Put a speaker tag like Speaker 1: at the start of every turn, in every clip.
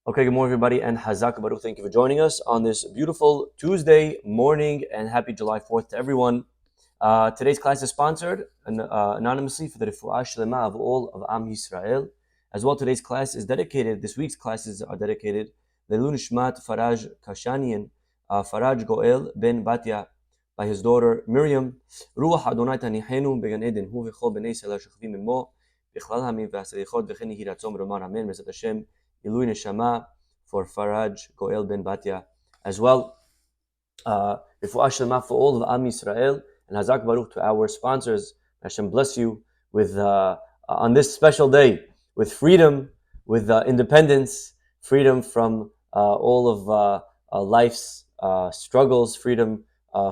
Speaker 1: Okay, good morning, everybody, and Hazak Baruch. Thank you for joining us on this beautiful Tuesday morning, and happy July 4th to everyone. Today's class is sponsored anonymously for the Refuah Shlema of all of Am Yisrael. As well, today's class is dedicated, this week's classes are dedicated Leilun Shmat Faraj Kashanian, Faraj Goel ben Batya, by his daughter Miriam. Ruach Adonai Tanihenu Began Eden, Hu V'chol B'nei Sela Shechvim Imo, B'chlal Hamim V'aselichot V'chen Yehi Ratzon Roman Amen, Mesat Hashem, Ilui Neshama for Faraj Goel ben Batya as well. Refuah Shlema for all of Am Yisrael, and Hazak Baruch to our sponsors. Hashem bless you with on this special day with freedom, with independence, freedom from all of life's struggles, freedom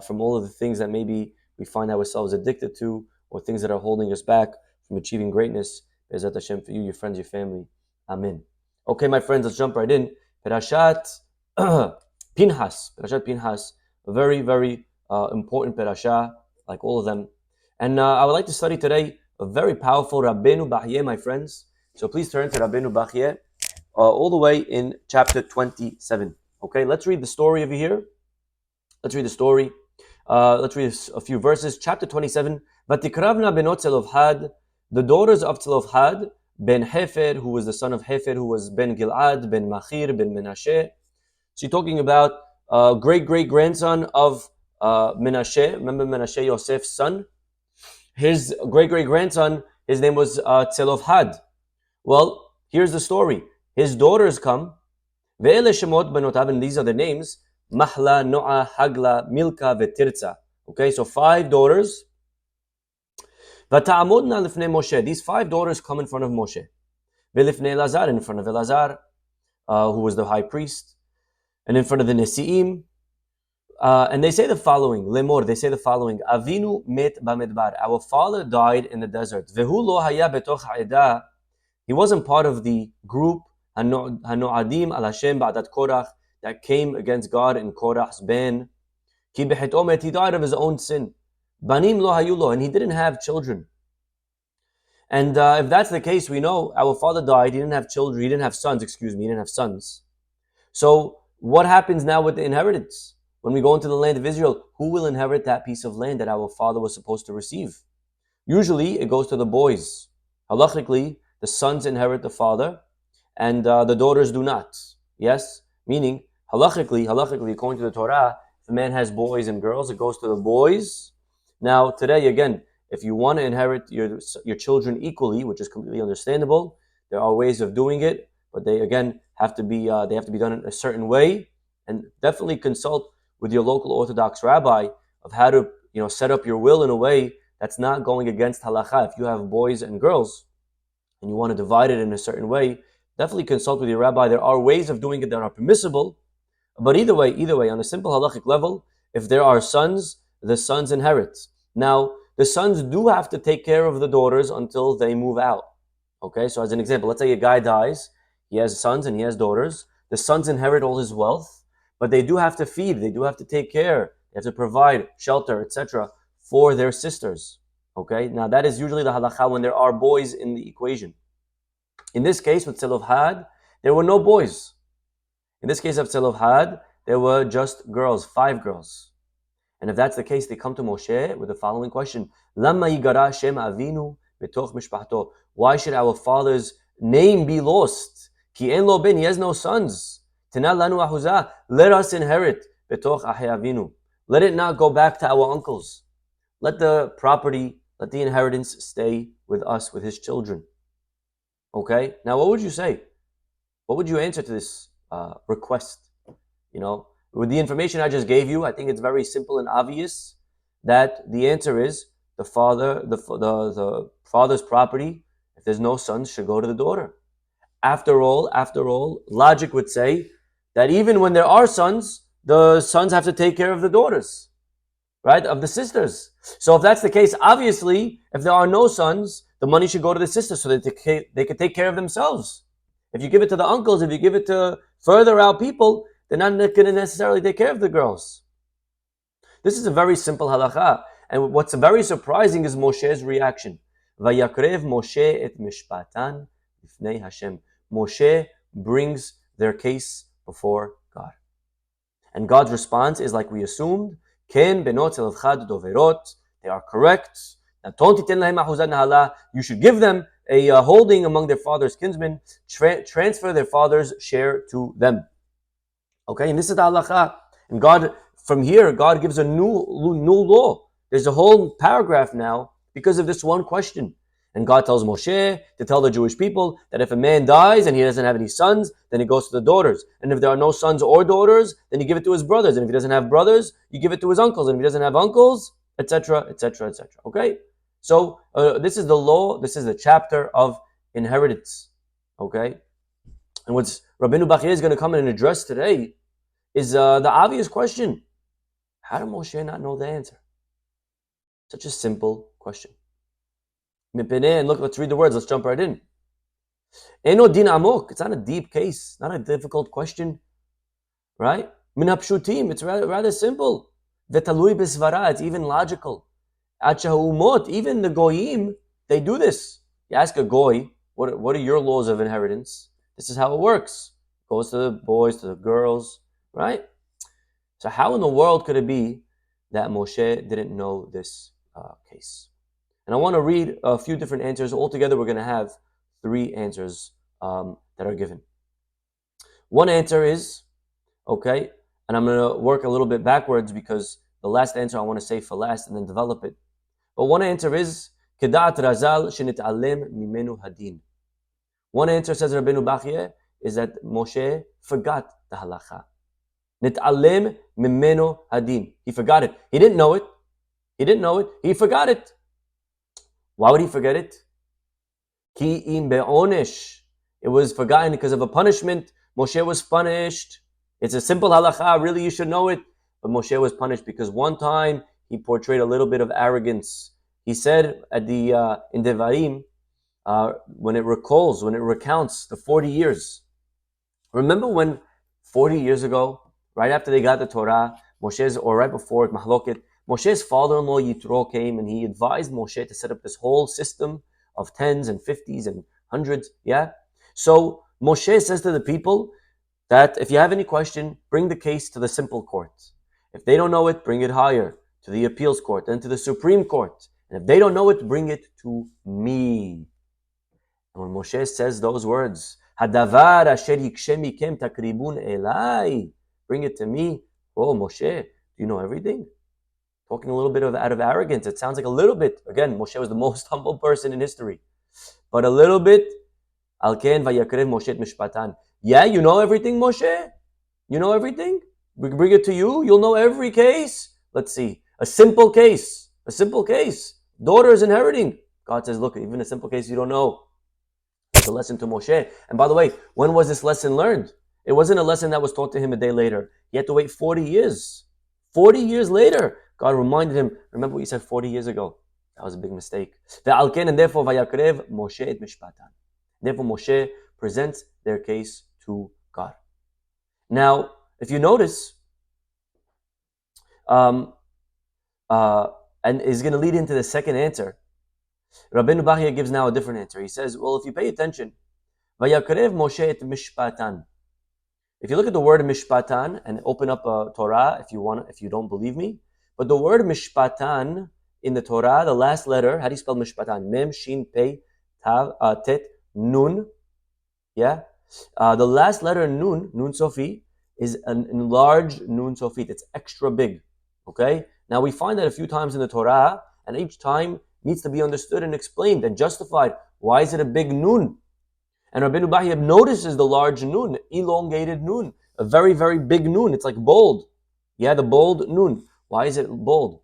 Speaker 1: from all of the things that maybe we find ourselves addicted to, or things that are holding us back from achieving greatness. Bezat Hashem for you, your friends, your family. Amen. Okay, my friends, let's jump right in. Perashat Pinhas. Perashat Pinhas, a very, very important parasha, like all of them. And I would like to study today a very powerful Rabbeinu Bachye, my friends. So please turn to Rabbeinu Bachye, all the way in chapter 27. Okay, let's read the story over here. Let's read the story. Let's read a few verses. Chapter 27. Vatikravna benot Tzelofhad, the daughters of Tzelofhad, ben Hefer, who was the son of Hefer, who was ben Gilad, ben Machir, ben Menashe. So you're talking about great-great-grandson of Menashe. Remember Menashe, Yosef's son? His great-great-grandson, his name was Tzelofhad. Well, here's the story. His daughters come. Ve'ele shemot benotav, and these are the names. Mahla, Noah, Hagla, Milka, Vetirza. Okay, so 5 daughters. Vata'amodna lifnei Moshe. These 5 daughters come in front of Moshe. Ve'lifnei Elazar, in front of Elazar, who was the high priest. And in front of the Nesi'im. And they say the following, Lemor, they say the following, Avinu met bamidbar. Our father died in the desert. Vehu lo haya betoch ha'edah. He wasn't part of the group, Hano'adim al Hashem ba'adat Korach, that came against God in Korach's ban. Ki b'chet omet, he died of his own sin. Banim lo hayu lo, and he didn't have children. And if that's the case, we know our father died, he didn't have children, he didn't have sons. So what happens now with the inheritance? When we go into the land of Israel, who will inherit that piece of land that our father was supposed to receive? Usually it goes to the boys. Halachically, the sons inherit the father, and the daughters do not. Yes? Meaning, halachically, according to the Torah, if a man has boys and girls, it goes to the boys. Now, today, again, if you want to inherit your children equally, which is completely understandable, there are ways of doing it, but they, again, have to be done in a certain way, and definitely consult with your local Orthodox rabbi of how to set up your will in a way that's not going against halakha. If you have boys and girls and you want to divide it in a certain way, definitely consult with your rabbi. There are ways of doing it that are permissible, but either way, on a simple halachic level, if there are sons, the sons inherit. Now, the sons do have to take care of the daughters until they move out. Okay, so as an example, let's say a guy dies, he has sons and he has daughters. The sons inherit all his wealth, but they do have to feed, they do have to take care, they have to provide shelter, etc. for their sisters. Okay, now that is usually the halakha when there are boys in the equation. In this case with Tzelofhad, there were no boys. In this case of Tzelofhad, there were just girls, 5 girls. And if that's the case, they come to Moshe with the following question: Lama yigara shem avinu betoch mishpachto. Why should our father's name be lost? Ki en lo ben, he has no sons. Tena lanu ahuzah, let us inherit betoch ahe avinu. Let it not go back to our uncles. Let the property, let the inheritance stay with us, with his children. Okay? Now what would you say? What would you answer to this request? With the information I just gave you, I think it's very simple and obvious that the answer is the father's property, if there's no sons, should go to the daughter. After all, logic would say that even when there are sons, the sons have to take care of the daughters, right? Of the sisters. So if that's the case, obviously, if there are no sons, the money should go to the sisters so that they can take care of themselves. If you give it to the uncles, if you give it to further out people, they're not going to necessarily take care of the girls. This is a very simple halakha. And what's very surprising is Moshe's reaction. Vayakrev Moshe et mishpatan lifnei Hashem. Moshe brings their case before God. And God's response is like we assumed, Ken benot Tzelofhad doverot. They are correct. You should give them a holding among their father's kinsmen, transfer their father's share to them. Okay, and this is the halacha. And God, from here, God gives a new law. There's a whole paragraph now because of this one question. And God tells Moshe to tell the Jewish people that if a man dies and he doesn't have any sons, then he goes to the daughters. And if there are no sons or daughters, then you give it to his brothers. And if he doesn't have brothers, you give it to his uncles. And if he doesn't have uncles, etc., etc., etc. Okay? So this is the law. This is the chapter of inheritance. Okay? And what's Rabbeinu Bachya is going to come in and address today is the obvious question. How did Moshe not know the answer? Such a simple question. And look, let's read the words. Let's jump right in. Eno din amok. It's not a deep case, not a difficult question, right? Min hapshutim. It's rather simple. Vetalui besvara. It's even logical. Achahumot. Even the goyim, they do this. You ask a goy, what are your laws of inheritance? This is how it works. It goes to the boys, to the girls, right? So how in the world could it be that Moshe didn't know this case? And I want to read a few different answers. Altogether, we're going to have 3 answers that are given. One answer is, okay, and I'm going to work a little bit backwards because the last answer I want to say for last and then develop it. But one answer is, Kedat Razal shenit'alem mimenu hadin. One answer, says Rabbeinu Bachya, is that Moshe forgot the halacha. Nit'alem mimenu hadin. He forgot it. He didn't know it. He forgot it. Why would he forget it? Ki im be'onesh. It was forgotten because of a punishment. Moshe was punished. It's a simple halacha. Really, you should know it. But Moshe was punished because one time he portrayed a little bit of arrogance. He said at the in Devarim, when it recounts the 40 years. Remember when 40 years ago, right after they got the Torah, or right before it, Mahloket, Moshe's father-in-law Yitro came and he advised Moshe to set up this whole system of 10s and 50s and 100s, yeah? So Moshe says to the people that if you have any question, bring the case to the simple court. If they don't know it, bring it higher, to the appeals court, then to the Supreme Court. And if they don't know it, bring it to me. And when Moshe says those words, Hadavar asher yikshe mikem takribun elai, bring it to me. Oh, Moshe, do you know everything? Talking a little bit out of arrogance. It sounds like a little bit. Again, Moshe was the most humble person in history. But a little bit. Alken vayakrev Moshe et mishpatan. Yeah, you know everything, Moshe? You know everything? We bring it to you. You'll know every case. Let's see. A simple case. Daughter is inheriting. God says, look, even a simple case you don't know. It's a lesson to Moshe. And by the way, when was this lesson learned? It wasn't a lesson that was taught to him a day later. He had to wait 40 years. 40 years later, God reminded him, remember what you said 40 years ago? That was a big mistake. And therefore, vayakrev Moshe et mishpatan. Therefore, Moshe presents their case to God. Now, if you notice, and is going to lead into the second answer, Rabbeinu Bachya gives now a different answer. He says, well, if you pay attention, vayakrev Moshe et mishpatan. If you look at the word mishpatan and open up a Torah, if you don't believe me, but the word mishpatan in the Torah, the last letter, how do you spell mishpatan? Mem, shin, pei, tav, tet, nun. Yeah? The last letter nun sofi, is an enlarged nun sofi. It's extra big. Okay? Now we find that a few times in the Torah, and each time needs to be understood and explained and justified. Why is it a big nun? And Rabbeinu Bachya notices the large nun, elongated nun, a very, very big nun. It's like bold. Yeah, the bold nun. Why is it bold?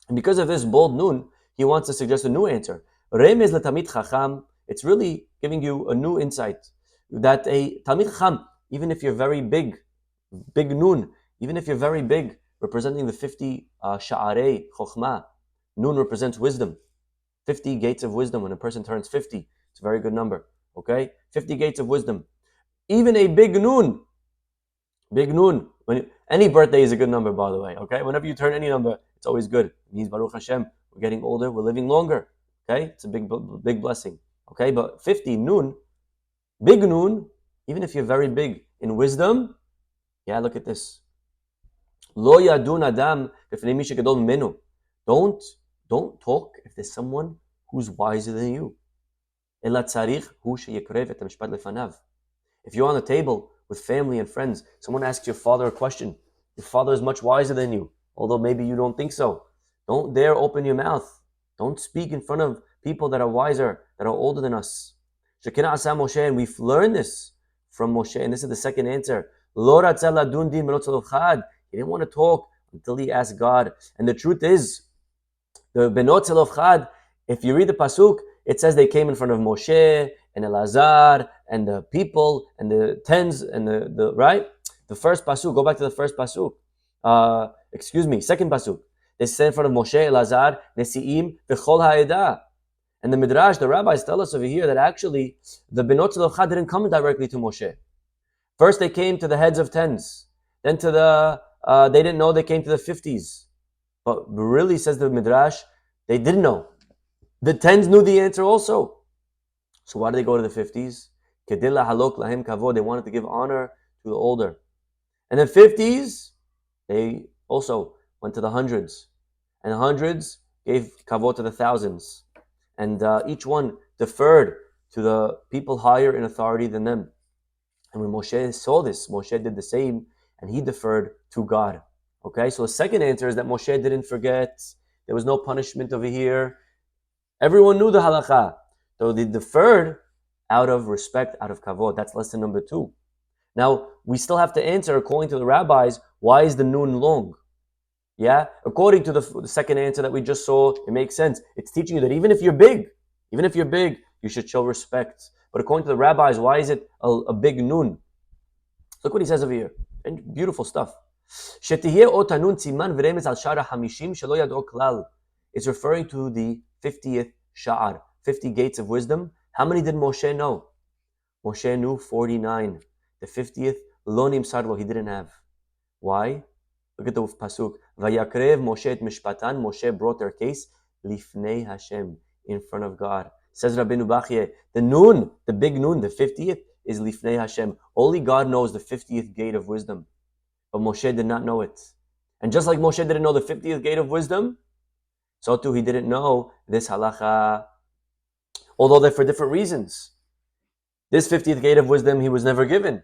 Speaker 1: And because of this bold nun, he wants to suggest a new answer. Remez letamid chacham. It's really giving you a new insight that a tamid chacham, even if you're very big nun, even if you're very big, representing the 50 sha'arei chokhmah, nun represents wisdom. 50 gates of wisdom. When a person turns 50, it's a very good number. Okay? 50 gates of wisdom. Even a big nun. Any birthday is a good number, by the way. Okay? Whenever you turn any number, it's always good. It means Baruch Hashem, we're getting older, we're living longer. Okay? It's a big blessing. Okay? But 50 nun, big nun, even if you're very big, in wisdom. Yeah, look at this. Lo yadun adam b'fnei mi shegadol mimenu. Don't talk if there's someone who's wiser than you. Ela tzarich hu sheyekrev et hamishpat lefanav. If you're on the table with family and friends, someone asks your father a question. Your father is much wiser than you, although maybe you don't think so. Don't dare open your mouth. Don't speak in front of people that are wiser, that are older than us. Shekina asa Moshe, and we've learned this from Moshe, and this is the second answer. Lo ratzah ladun din v'lo Tzelofhad. He didn't want to talk until he asked God. And the truth is, the benot Tzelofhad, if you read the pasuk, it says they came in front of Moshe and Elazar and the people and the tens and the right? The first pasuk, go back to the first pasuk. Second pasuk. They stand in front of Moshe, Elazar, Nesi'im, V'chol ha'edah. And the Midrash, the rabbis tell us over here that actually the benot Tzelofhad didn't come directly to Moshe. First they came to the heads of tens. Then to they didn't know, they came to the 50s. But really, says the Midrash, they didn't know. The tens knew the answer also. So why did they go to the 50s? Kedilla halok lahim kavod. They wanted to give honor to the older. And the 50s, they also went to the hundreds. And the hundreds gave kavod to the thousands. And each one deferred to the people higher in authority than them. And when Moshe saw this, Moshe did the same, and he deferred to God. Okay, so the second answer is that Moshe didn't forget. There was no punishment over here. Everyone knew the halakha. So they deferred out of respect, out of kavod. That's lesson number 2. Now, we still have to answer, according to the rabbis, why is the noon long? Yeah? According to the second answer that we just saw, it makes sense. It's teaching you that even if you're big, you should show respect. But according to the rabbis, why is it a big noon? Look what he says over here. And beautiful stuff. It's referring to the 50th sha'ar, 50 gates of wisdom. How many did Moshe know? Moshe knew 49. The 50th, lo nimsar, he didn't have. Why? Look at the pasuk. Vayakrev Moshe et mishpatan. Moshe brought their case lifnei Hashem, in front of God. Says Rabbeinu Bachye, the noon, the big noon, the 50th, is lifnei Hashem. Only God knows the 50th gate of wisdom. But Moshe did not know it. And just like Moshe didn't know the 50th gate of wisdom, so too he didn't know this halacha. Although they're for different reasons. This 50th gate of wisdom he was never given.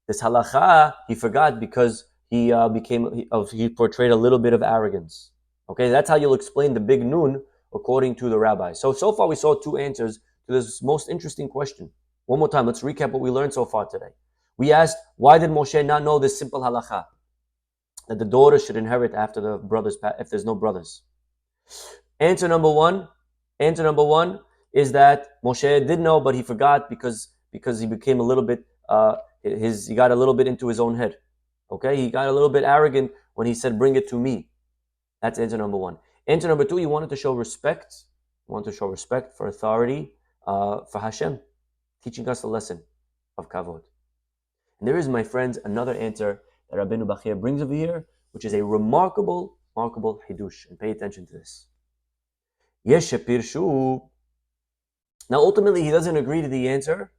Speaker 1: This halacha he forgot because he portrayed a little bit of arrogance. Okay, that's how you'll explain the big noon according to the rabbis. So far we saw 2 answers to this most interesting question. One more time, let's recap what we learned so far today. We asked, why did Moshe not know this simple halacha? That the daughter should inherit after the brothers, if there's no brothers. Answer number one is that Moshe did know, but he forgot because he became a little bit, he got a little bit into his own head. Okay, he got a little bit arrogant when he said, bring it to me. That's answer number 1. Answer number 2, he wanted to show respect. He wanted to show respect for authority, for Hashem, teaching us the lesson of kavod. And there is, my friends, another answer that Rabbeinu Bachya brings over here, which is a remarkable hidush. And pay attention to this. Yesh shepirshu. Now, ultimately, he doesn't agree to the answer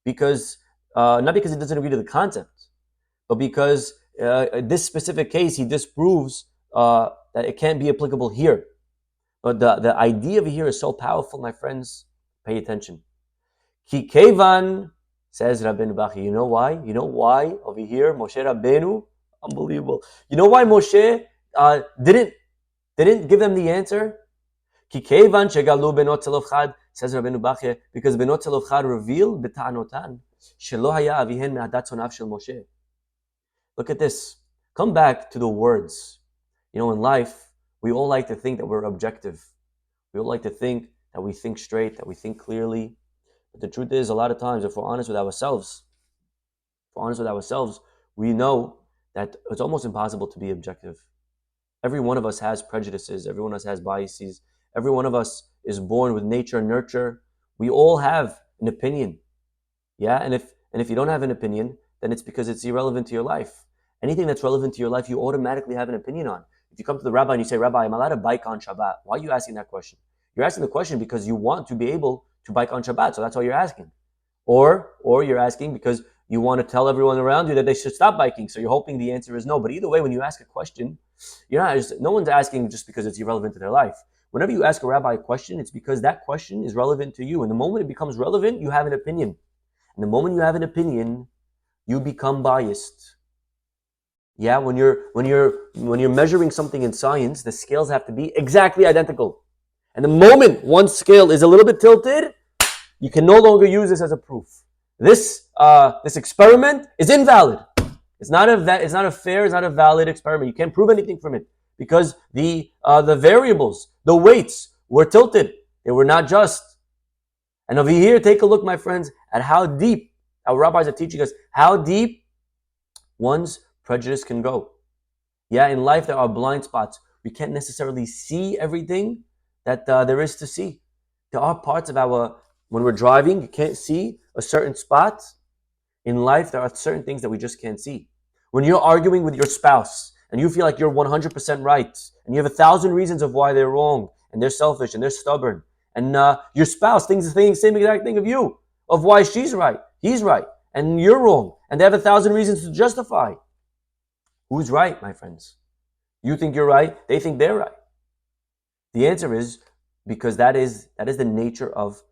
Speaker 1: because, not because he doesn't agree to the concept, but because this specific case, he disproves that it can't be applicable here. But the idea over here is so powerful, my friends. Pay attention. Ki kevan, says Rabbeinu Bachya. You know why? You know why over here, Moshe Rabbeinu? Unbelievable. You know why Moshe didn't give them the answer? Ki kevan shegalu benot Tzelofhad, says Rabbeinu Bachya, because benot Tzelofhad revealed b'ta'anotan shelo haya avihen me'adat zonav shel Moshe. Look at this. Come back to the words. You know, in life, we all like to think that we're objective. We all like to think that we think straight, that we think clearly. But the truth is, a lot of times, if we're honest with ourselves, we know that it's almost impossible to be objective. Every one of us has prejudices. Every one of us has biases. Every one of us is born with nature and nurture. We all have an opinion. Yeah, and if you don't have an opinion, then it's because it's irrelevant to your life. Anything that's relevant to your life, you automatically have an opinion on. If you come to the rabbi and you say, Rabbi, I'm allowed to bike on Shabbat. Why are you asking that question? You're asking the question because you want to be able to bike on Shabbat, so that's why you're asking. Or you're asking because you want to tell everyone around you that they should stop biking. So you're hoping the answer is no. But either way, when you ask a question, no one's asking just because it's irrelevant to their life. Whenever you ask a rabbi a question, it's because that question is relevant to you. And the moment it becomes relevant, you have an opinion. And the moment you have an opinion, you become biased. Yeah, when you're measuring something in science, the scales have to be exactly identical. And the moment one scale is a little bit tilted, you can no longer use this as a proof. This experiment is invalid. It's not a valid experiment. You can't prove anything from it because the variables, the weights were tilted. They were not just. And over here, take a look, my friends, at how deep our rabbis are teaching us how deep one's prejudice can go. Yeah, in life there are blind spots. We can't necessarily see everything that there is to see. There are parts of when we're driving, you can't see a certain spot. In life, there are certain things that we just can't see. When you're arguing with your spouse and you feel like you're 100% right and you have 1,000 reasons of why they're wrong and they're selfish and they're stubborn and your spouse thinks the same exact thing of you, of why she's right, he's right, and you're wrong, and they have 1,000 reasons to justify. Who's right, my friends? You think you're right, they think they're right. The answer is because that is the nature of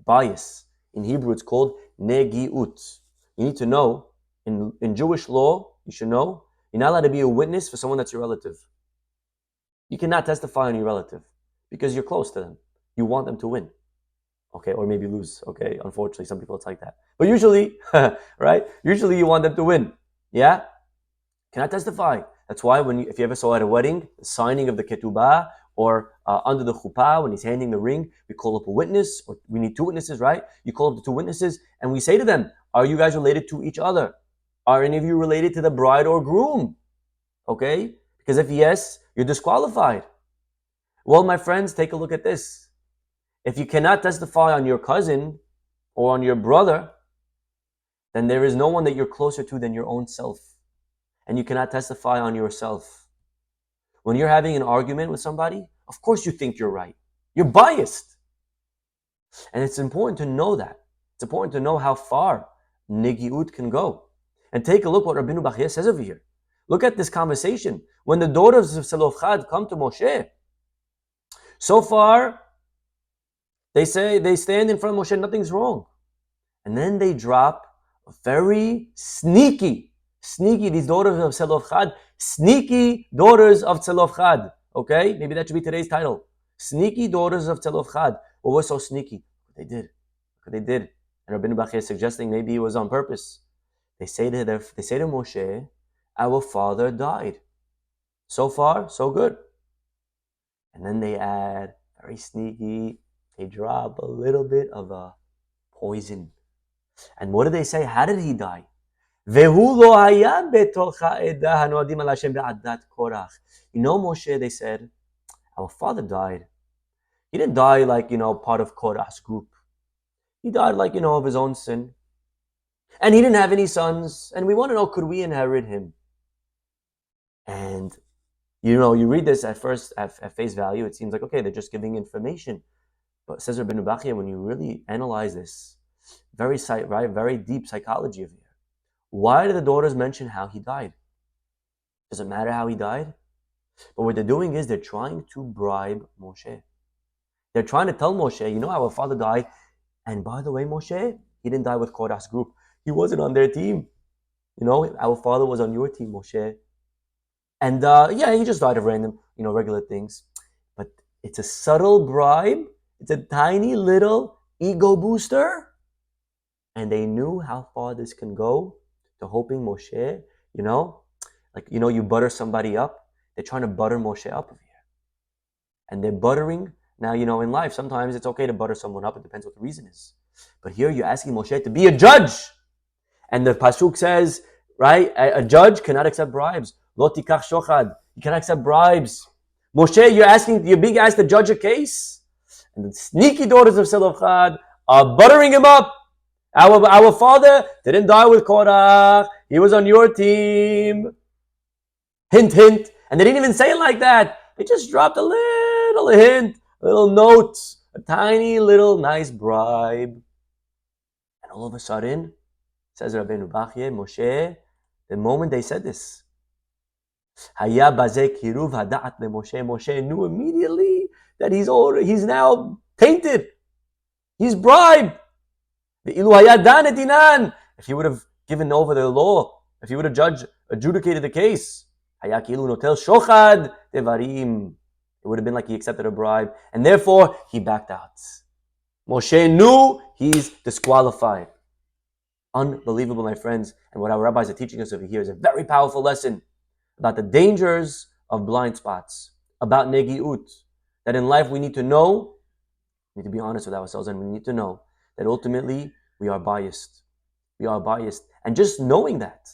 Speaker 1: bias. In Hebrew, it's called negiut. You need to know, in Jewish law, you should know, you're not allowed to be a witness for someone that's your relative. You cannot testify on your relative because you're close to them. You want them to win. Okay, or maybe lose. Okay, unfortunately, some people it's like that. But usually, right? Usually you want them to win. Yeah? Cannot testify. That's why if you ever saw at a wedding, the signing of the ketubah, or under the chuppah, when he's handing the ring, we call up a witness, or we need two witnesses, right? You call up the two witnesses, and we say to them, are you guys related to each other? Are any of you related to the bride or groom? Okay? Because if yes, you're disqualified. Well, my friends, take a look at this. If you cannot testify on your cousin or on your brother, then there is no one that you're closer to than your own self. And you cannot testify on yourself. When you're having an argument with somebody, of course you think you're right. You're biased. And it's important to know that. It's important to know how far negiut can go. And take a look what Rabbeinu Bachya says over here. Look at this conversation. When the daughters of Tzelofhad come to Moshe, so far, they stand in front of Moshe, nothing's wrong. And then they drop a very sneaky, these daughters of Tzelofhad, sneaky daughters of Tzelofhad. Okay? Maybe that should be today's title. Sneaky daughters of Tzelofhad. Well, we're so sneaky. They did. And Rabbeinu Bachya is suggesting maybe it was on purpose. They say to Moshe, our father died. So far, so good. And then they add, very sneaky, they drop a little bit of a poison. And what did they say? How did he die? You know, Moshe, they said, our father died. He didn't die like, part of Korah's group. He died like, of his own sin. And he didn't have any sons. And we want to know, could we inherit him? And, you read this at first, at face value, it seems like, okay, they're just giving information. But says Rabbeinu Bachya, when you really analyze this, very deep psychology of here. Why did the daughters mention how he died? Does it matter how he died? But what they're doing is they're trying to bribe Moshe. They're trying to tell Moshe, our father died. And by the way, Moshe, he didn't die with Korah's group. He wasn't on their team. Our father was on your team, Moshe. And he just died of random, regular things. But it's a subtle bribe. It's a tiny little ego booster. And they knew how far this can go to hoping Moshe, you butter somebody up. They're trying to butter Moshe up over here. And they're buttering. Now, in life, sometimes it's okay to butter someone up. It depends what the reason is. But here you're asking Moshe to be a judge. And the Pasuk says, right, a judge cannot accept bribes. Lo tikach shochad. You cannot accept bribes. Moshe, you're being asked to judge a case. And the sneaky daughters of Tzelofhad are buttering him up. Our father didn't die with Korah. He was on your team. Hint, hint. And they didn't even say it like that. They just dropped a little hint, a little note, a tiny little nice bribe. And all of a sudden, Says Rabbeinu Bachye, Moshe, the moment they said this, Haya bazeh kiruv hada'at leMoshe. Moshe knew immediately that he's now tainted. He's bribed. The ilu haya dan etinan. If he would have given over the law, if he would have adjudicated the case, haya kilu notel shochad devarim. It would have been like he accepted a bribe, and therefore he backed out. Moshe knew he's disqualified. Unbelievable, my friends. And what our rabbis are teaching us over here is a very powerful lesson about the dangers of blind spots, about negiut, that in life we need to know, we need to be honest with ourselves, and we need to know that ultimately we are biased. We are biased. And just knowing that,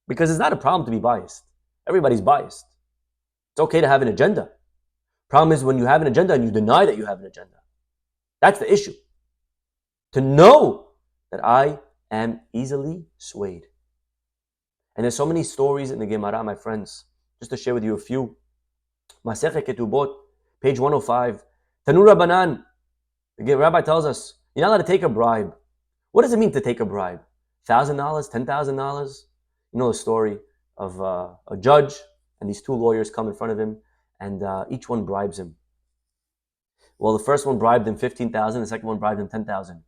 Speaker 1: because it's not a problem to be biased. Everybody's biased. It's okay to have an agenda. Problem is when you have an agenda and you deny that you have an agenda. That's the issue. To know that I am easily swayed. And there's so many stories in the Gemara, my friends. Just to share with you a few. Masechet Ketubot, page 105. Tanur Rabbanan, the rabbi tells us, you're not allowed to take a bribe. What does it mean to take a bribe? $1,000, $10,000? You know the story of a judge and these two lawyers come in front of him and each one bribes him. Well, the first one bribed him $15,000, the second one bribed him $10,000.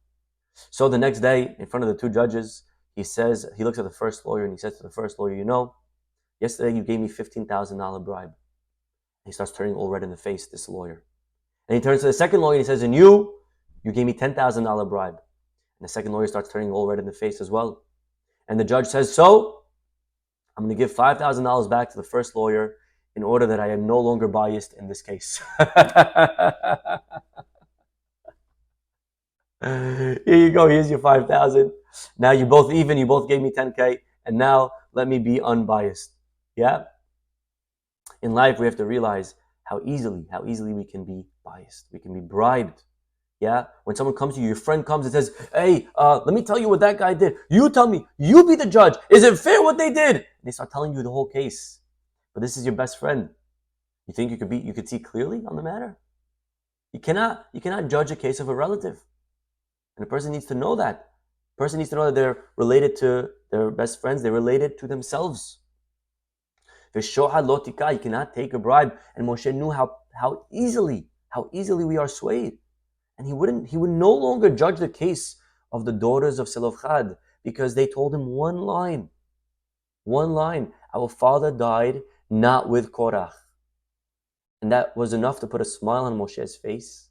Speaker 1: So the next day, in front of the two judges, he looks at the first lawyer and he says to the first lawyer, you know, yesterday you gave me $15,000 bribe. And he starts turning all red in the face, this lawyer. And he turns to the second lawyer and he says, and you gave me $10,000 bribe. And the second lawyer starts turning all red in the face as well. And the judge says, so I'm going to give $5,000 back to the first lawyer in order that I am no longer biased in this case. Here you go. Here's your 5,000. Now you both even. You both gave me 10K. And now let me be unbiased. Yeah? In life, we have to realize how easily we can be biased. We can be bribed. Yeah? When someone comes to you, your friend comes and says, hey, let me tell you what that guy did. You tell me. You be the judge. Is it fair what they did? And they start telling you the whole case. But this is your best friend. You think you could see clearly on the matter? You cannot judge a case of a relative. And a person needs to know that. A person needs to know that they're related to their best friends. They're related to themselves. V'shohad lo tikah, you cannot take a bribe. And Moshe knew how easily we are swayed. And he would no longer judge the case of the daughters of Tzelofhad because they told him one line. Our father died not with Korach. And that was enough to put a smile on Moshe's face.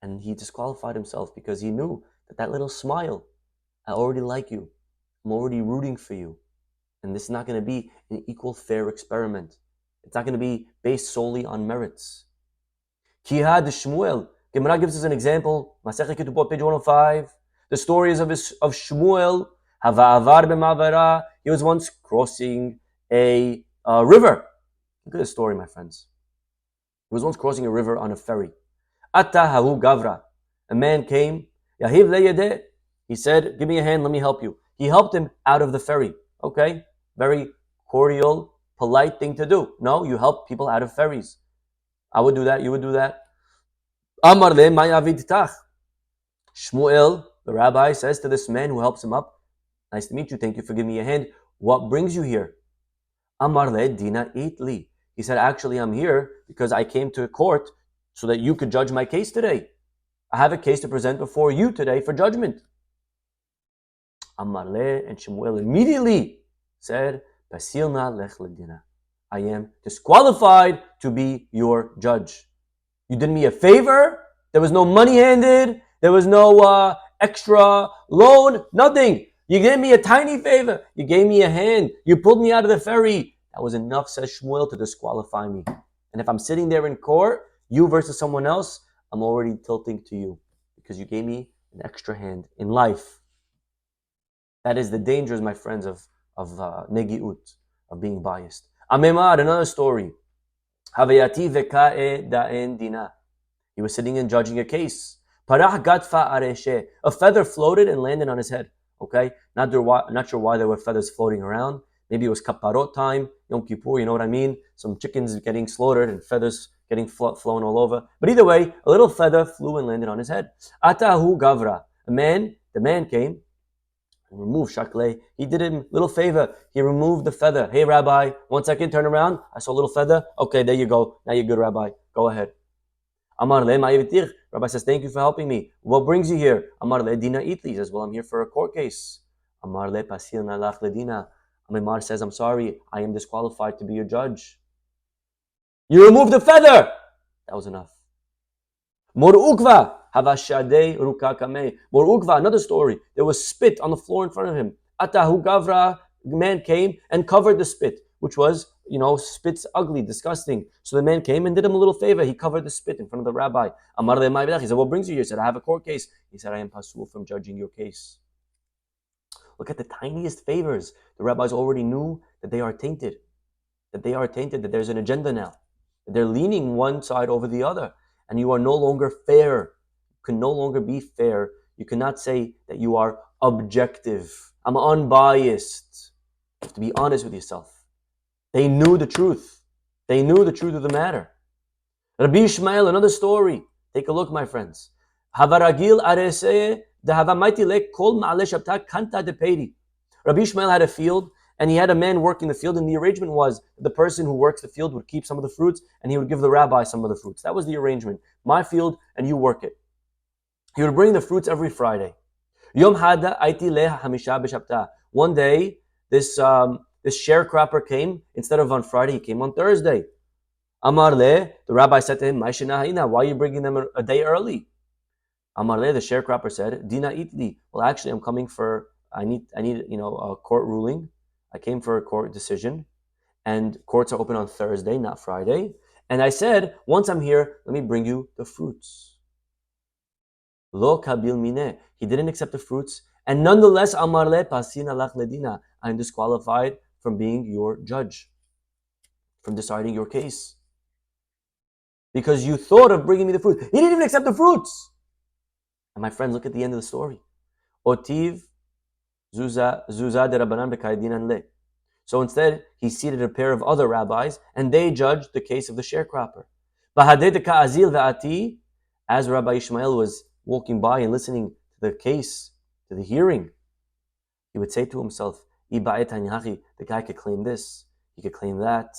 Speaker 1: And he disqualified himself because he knew that little smile, I already like you. I'm already rooting for you. And this is not going to be an equal, fair experiment. It's not going to be based solely on merits. Kihad Shmuel. Gemara gives us an example. Masechet Ketubot, page 105. The story is of Shmuel. Hava'avar b'mavara. He was once crossing a river. Look at the story, my friends. He was once crossing a river on a ferry. Atta hahu gavra. A man came. Yahiv leyedeh. He said, give me a hand, let me help you. He helped him out of the ferry. Okay? Very cordial, polite thing to do. No, you help people out of ferries. I would do that, you would do that. Amar le mayavidtach. Shmuel, the rabbi, says to this man who helps him up, nice to meet you, thank you for giving me a hand. What brings you here? Amar le dina itli. He said, actually, I'm here because I came to court so that you could judge my case today. I have a case to present before you today for judgment. Amar le, and Shmuel immediately said, Pasilna lech ledina. I am disqualified to be your judge. You did me a favor. There was no money handed. There was no extra loan. Nothing. You gave me a tiny favor. You gave me a hand. You pulled me out of the ferry. That was enough, says Shmuel, to disqualify me. And if I'm sitting there in court, you versus someone else, I'm already tilting to you because you gave me an extra hand in life. That is the dangers, my friends, of negiut, of being biased. Amemar, another story. Havayati veka'e da'en dina. He was sitting and judging a case. Parah gatfa areshe. A feather floated and landed on his head. Okay? Not sure why there were feathers floating around. Maybe it was kaparot time, Yom Kippur, you know what I mean? Some chickens getting slaughtered and feathers getting flown all over. But either way, a little feather flew and landed on his head. Atahu gavra. The man came. Remove shakle. He did him a little favor. He removed the feather. Hey, Rabbi, 1 second, turn around. I saw a little feather. Okay, there you go. Now you're good, Rabbi. Go ahead. Amar le ma'ivitir. Rabbi says, thank you for helping me. What brings you here? Amar le dina itli. He says, well, I'm here for a court case. Amar le pasil nalach le dina. Amar says, I'm sorry. I am disqualified to be your judge. You removed the feather. That was enough. Mor ukva. Havashade rukakame. Mor ukva, another story. There was spit on the floor in front of him. Atahu gavra, man came and covered the spit, which was, spit's ugly, disgusting. So the man came and did him a little favor. He covered the spit in front of the rabbi. Amar le ma'vidach. He said, what brings you here? He said, I have a court case. He said, I am pasul from judging your case. Look at the tiniest favors. The rabbis already knew that they are tainted. That there's an agenda now. That they're leaning one side over the other. And you are no longer fair. You can no longer be fair. You cannot say that you are objective. I'm unbiased. You have to be honest with yourself. They knew the truth. They knew the truth of the matter. Rabbi Ishmael, another story. Take a look, my friends. Havaragil areseh dehavamaiti le kol ma'ale shabta kanta de peri. Rabbi Ishmael had a field, and he had a man working the field, and the arrangement was the person who works the field would keep some of the fruits, and he would give the rabbi some of the fruits. That was the arrangement. My field, and you work it. He would bring the fruits every Friday. Yom hada aiti le hamisha b'shabta. One day, this sharecropper came. Instead of on Friday, he came on Thursday. Amar le, the rabbi said to him, why are you bringing them a day early? Amar le, the sharecropper said, Dina itli. Well, actually, I'm coming for, I need a court ruling. I came for a court decision, and courts are open on Thursday, not Friday. And I said, once I'm here, let me bring you the fruits. Lo kabil mine. He didn't accept the fruits, and nonetheless, Amar le pasin alach ledina. I'm disqualified from being your judge, from deciding your case, because you thought of bringing me the fruit. He didn't even accept the fruits. And my friends, look at the end of the story. Otiv zuza de rabbanan b'kaidinan le. So instead, he seated a pair of other rabbis, and they judged the case of the sharecropper. As Rabbi Ishmael was walking by and listening to the case, to the hearing, he would say to himself, the guy could claim this, he could claim that.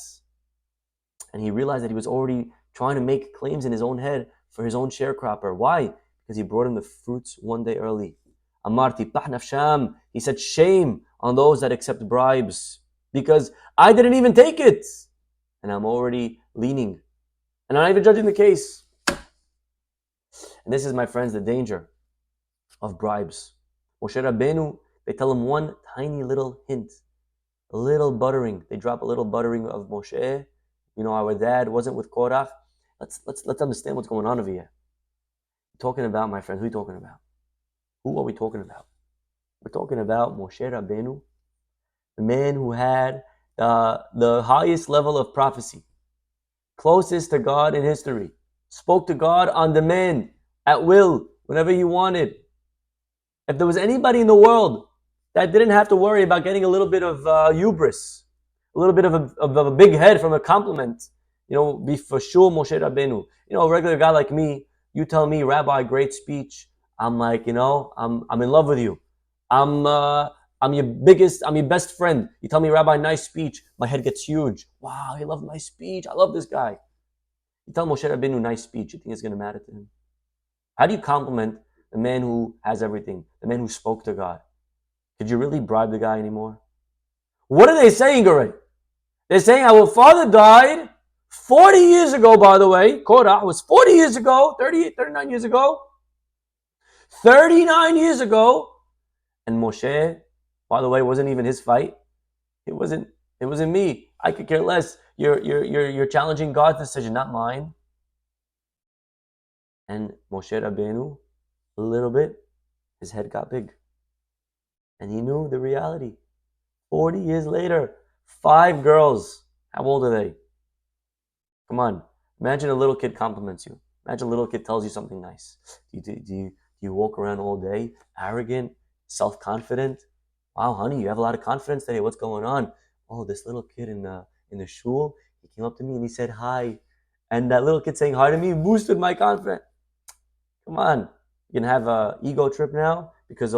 Speaker 1: And he realized that he was already trying to make claims in his own head for his own sharecropper. Why? Because he brought him the fruits one day early. Amarti pah nafsham. He said, shame on those that accept bribes, because I didn't even take it, and I'm already leaning, and I'm not even judging the case. And this is, my friends, the danger of bribes. Moshe Rabbeinu, they tell him one tiny little hint, a little buttering. They drop a little buttering of Moshe. Our dad wasn't with Korach. Let's understand what's going on over here. Talking about, my friends, who are we talking about? Who are we talking about? We're talking about Moshe Rabbeinu, the man who had the highest level of prophecy, closest to God in history, spoke to God on demand, at will, whenever he wanted. If there was anybody in the world that didn't have to worry about getting a little bit of hubris, a little bit of a big head from a compliment, be for sure Moshe Rabbeinu. A regular guy like me, you tell me, Rabbi, great speech. I'm like, I'm in love with you. I'm your best friend. You tell me, Rabbi, nice speech. My head gets huge. Wow, he loved my speech. I love this guy. You tell Moshe Rabbeinu nice speech. You think it's going to matter to him? How do you compliment the man who has everything, the man who spoke to God? Could you really bribe the guy anymore? What are they saying already? They're saying our father died 40 years ago, by the way. Korah was 40 years ago, 39 years ago. 39 years ago. And Moshe, by the way, wasn't even his fight. It wasn't me. I could care less. You're challenging God's decision, not mine. And Moshe Rabbeinu, a little bit, his head got big. And he knew the reality. 40 years later, 5 girls. How old are they? Come on. Imagine a little kid compliments you. Imagine a little kid tells you something nice. Do you walk around all day arrogant, self-confident? Wow, honey, you have a lot of confidence today. What's going on? Oh, this little kid in the shul, he came up to me and he said hi. And that little kid saying hi to me boosted my confidence. Come on. You can have an ego trip now because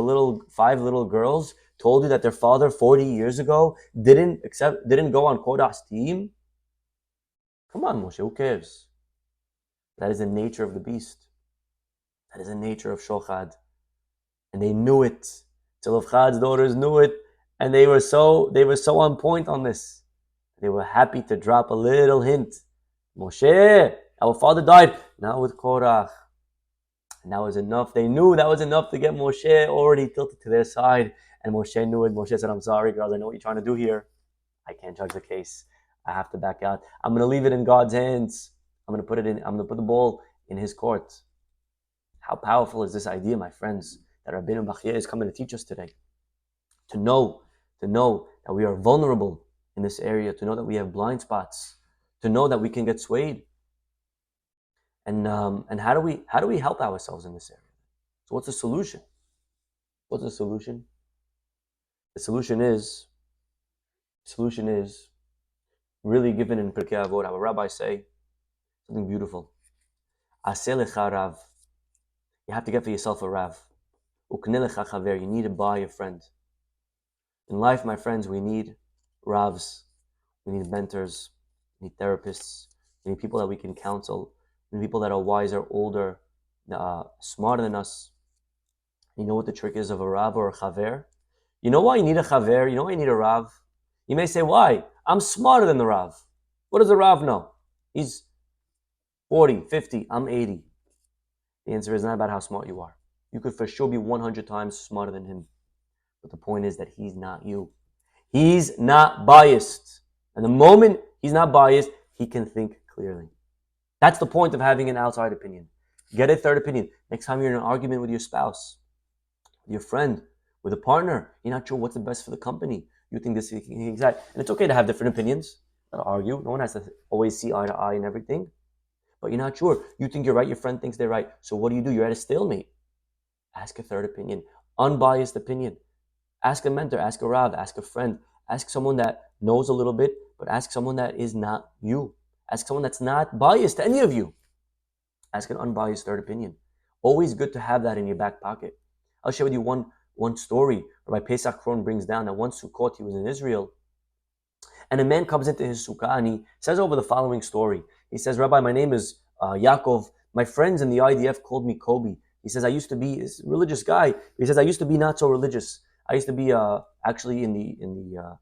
Speaker 1: five little girls told you that their father 40 years ago didn't go on Korach's team? Come on, Moshe, who cares? That is the nature of the beast. That is the nature of Shochad. And they knew it. Tzelofhad's daughters knew it, and they were so on point on this. They were happy to drop a little hint. Moshe, our father died. Not with Korach. And that was enough. They knew that was enough to get Moshe already tilted to their side. And Moshe knew it. Moshe said, I'm sorry, girls. I know what you're trying to do here. I can't judge the case. I have to back out. I'm going to leave it in God's hands. I'm going to put the ball in his court. How powerful is this idea, my friends, that Rabbeinu Bachya is coming to teach us today? To know that we are vulnerable in this area, to know that we have blind spots, to know that we can get swayed. And how do we help ourselves in this area? So what's the solution? What's the solution? The solution is really given in Pirkei Avot. Our rabbis say something beautiful. Aseh lecha rav. You have to get for yourself a rav. Ukneh lecha chaver. You need to buy a friend. In life, my friends, we need ravs. We need mentors. We need therapists. We need people that we can counsel. We need people that are wiser, older, smarter than us. You know what the trick is of a rav or a chaver? You know why you need a chaver? You know why you need a rav? You may say, why? I'm smarter than the rav. What does the rav know? He's 40, 50, I'm 80. The answer is not about how smart you are. You could for sure be 100 times smarter than him. But the point is that he's not you. He's not biased. And the moment he's not biased, he can think clearly. That's the point of having an outside opinion. Get a third opinion. Next time you're in an argument with your spouse, with your friend, with a partner, you're not sure what's the best for the company. You think this is exact. And it's okay to have different opinions, not argue. No one has to always see eye to eye and everything. But you're not sure. You think you're right, your friend thinks they're right. So what do? You're at a stalemate. Ask a third opinion. Unbiased opinion. Ask a mentor, ask a rav, ask a friend. Ask someone that knows a little bit, but ask someone that is not you. Ask someone that's not biased to any of you. Ask an unbiased third opinion. Always good to have that in your back pocket. I'll share with you one story. Rabbi Pesach Kron brings down that one Sukkot, he was in Israel, and a man comes into his sukkah and he says over the following story. He says, Rabbi, my name is Yaakov. My friends in the IDF called me Kobe. He says, I used to be this religious guy. He says, I used to be not so religious. I used to be actually in the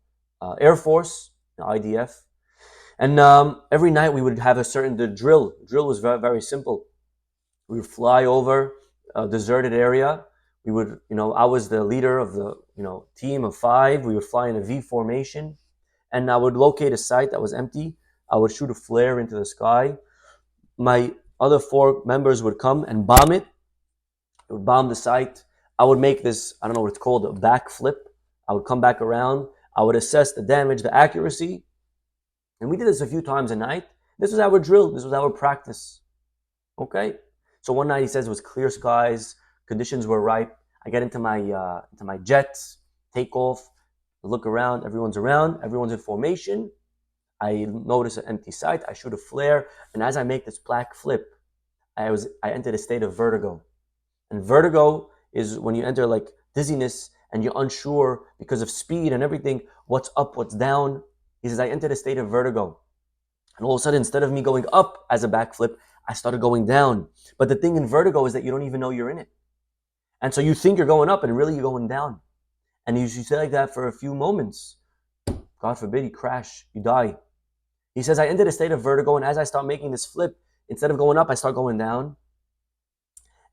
Speaker 1: Air Force, the IDF. And every night we would have the drill. The drill was very, very simple. We would fly over a deserted area. We would, I was the leader of the, team of 5. We would fly in a V formation. And I would locate a site that was empty. I would shoot a flare into the sky. My other 4 members would come and bomb it. They would bomb the site. I would make this, I don't know what it's called, a backflip. I would come back around. I would assess the damage, the accuracy. And we did this a few times a night. This was our drill. This was our practice. Okay? So one night he says it was clear skies. Conditions were ripe. I get into my jets, take off, look around. Everyone's in formation. I notice an empty site. I shoot a flare. And as I make this black flip, I entered a state of vertigo. And vertigo is when you enter like dizziness and you're unsure because of speed and everything, what's up, what's down. He says, I entered a state of vertigo. And all of a sudden, instead of me going up as a backflip, I started going down. But the thing in vertigo is that you don't even know you're in it. And so you think you're going up and really you're going down. And you stay like that for a few moments. God forbid you crash, you die. He says, I entered a state of vertigo, and as I start making this flip, instead of going up, I start going down.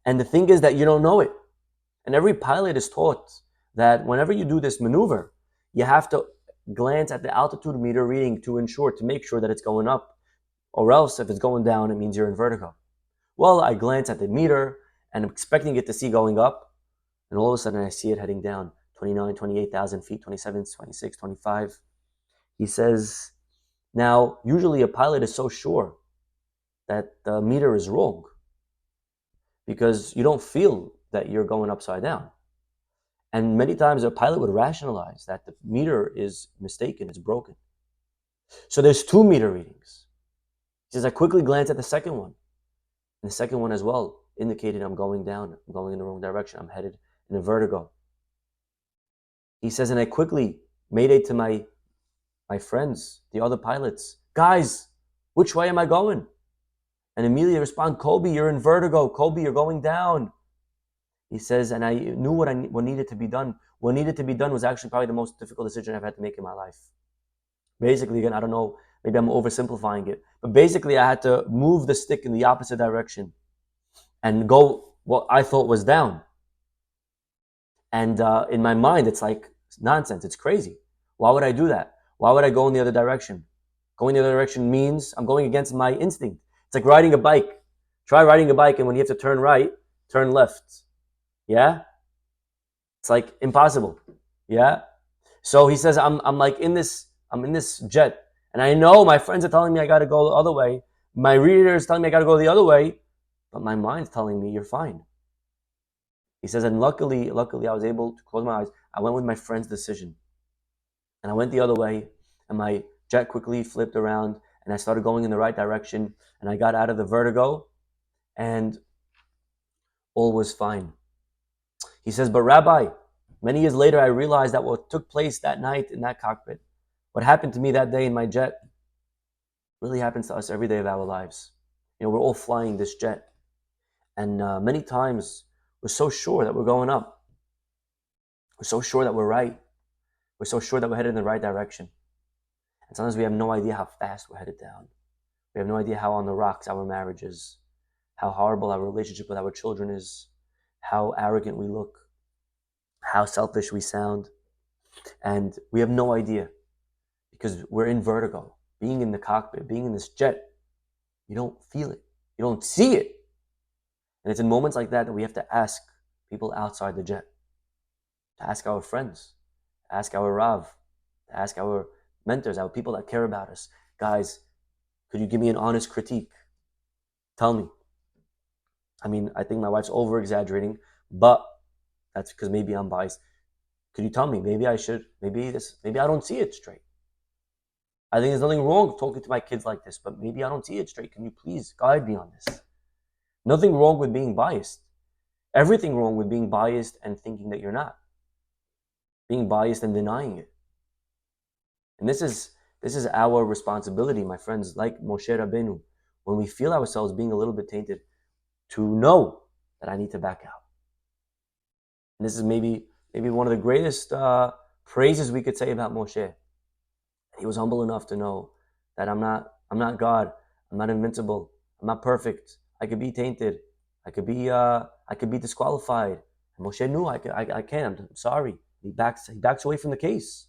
Speaker 1: And the thing is that you don't know it. And every pilot is taught that whenever you do this maneuver, you have to glance at the altitude meter reading to make sure that it's going up. Or else, if it's going down, it means you're in vertigo. Well, I glance at the meter, and I'm expecting it to see going up. And all of a sudden, I see it heading down. 29, 28,000 feet, 27, 26, 25. He says, now, usually a pilot is so sure that the meter is wrong because you don't feel that you're going upside down. And many times a pilot would rationalize that the meter is mistaken, it's broken. So there's 2 meter readings. He says, I quickly glance at the second one. And the second one as well indicated I'm going down, I'm going in the wrong direction, I'm headed in a vertigo. He says, and I quickly made it to my friends, the other pilots. Guys, which way am I going? And immediately respond, Kobe, you're in vertigo. Kobe, you're going down. He says, and I knew what needed to be done. What needed to be done was actually probably the most difficult decision I've had to make in my life. Basically, again, I don't know, maybe I'm oversimplifying it, but basically I had to move the stick in the opposite direction and go what I thought was down. And in my mind, it's like nonsense. It's crazy. Why would I do that? Why would I go in the other direction? Going the other direction means I'm going against my instinct. It's like riding a bike. Try riding a bike, and when you have to turn right, turn left. Yeah? It's like impossible. Yeah? So he says, I'm in this jet, and I know my friends are telling me I gotta go the other way. My reader is telling me I gotta go the other way, but my mind's telling me you're fine. He says, and luckily, I was able to close my eyes. I went with my friend's decision. And I went the other way, and my jet quickly flipped around, and I started going in the right direction, and I got out of the vertigo, and all was fine. He says, but Rabbi, many years later, I realized that what took place that night in that cockpit, what happened to me that day in my jet, really happens to us every day of our lives. We're all flying this jet. And many times, we're so sure that we're going up. We're so sure that we're right. We're so sure that we're headed in the right direction. And sometimes we have no idea how fast we're headed down. We have no idea how on the rocks our marriage is, how horrible our relationship with our children is, how arrogant we look, how selfish we sound. And we have no idea because we're in vertigo. Being in the cockpit, being in this jet, you don't feel it. You don't see it. And it's in moments like that we have to ask people outside the jet, to ask our friends, to ask our Rav, to ask our mentors, our people that care about us. Guys, could you give me an honest critique? Tell me. I mean, I think my wife's over-exaggerating, but that's because maybe I'm biased. Could you tell me? Maybe I should. Maybe I don't see it straight. I think there's nothing wrong with talking to my kids like this, but maybe I don't see it straight. Can you please guide me on this? Nothing wrong with being biased. Everything wrong with being biased and thinking that you're not. Being biased and denying it. And this is our responsibility, my friends, like Moshe Rabbeinu, when we feel ourselves being a little bit tainted, to know that I need to back out. And this is maybe one of the greatest praises we could say about Moshe. He was humble enough to know that I'm not God. I'm not invincible. I'm not perfect. I could be tainted. I could be disqualified. And Moshe knew I can't. I'm sorry. He backs away from the case.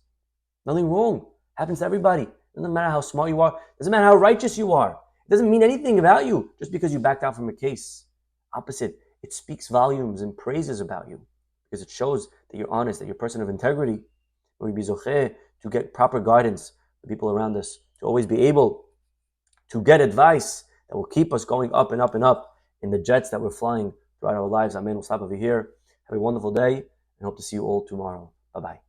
Speaker 1: Nothing wrong. Happens to everybody. Doesn't matter how smart you are. Doesn't matter how righteous you are. It doesn't mean anything about you just because you backed out from a case. Opposite. It speaks volumes and praises about you because it shows that you're honest, that you're a person of integrity. We be zocheh to get proper guidance, the people around us, to always be able to get advice that will keep us going up and up and up in the jets that we're flying throughout our lives. Amen. We'll stop over here. Have a wonderful day and hope to see you all tomorrow. Bye-bye.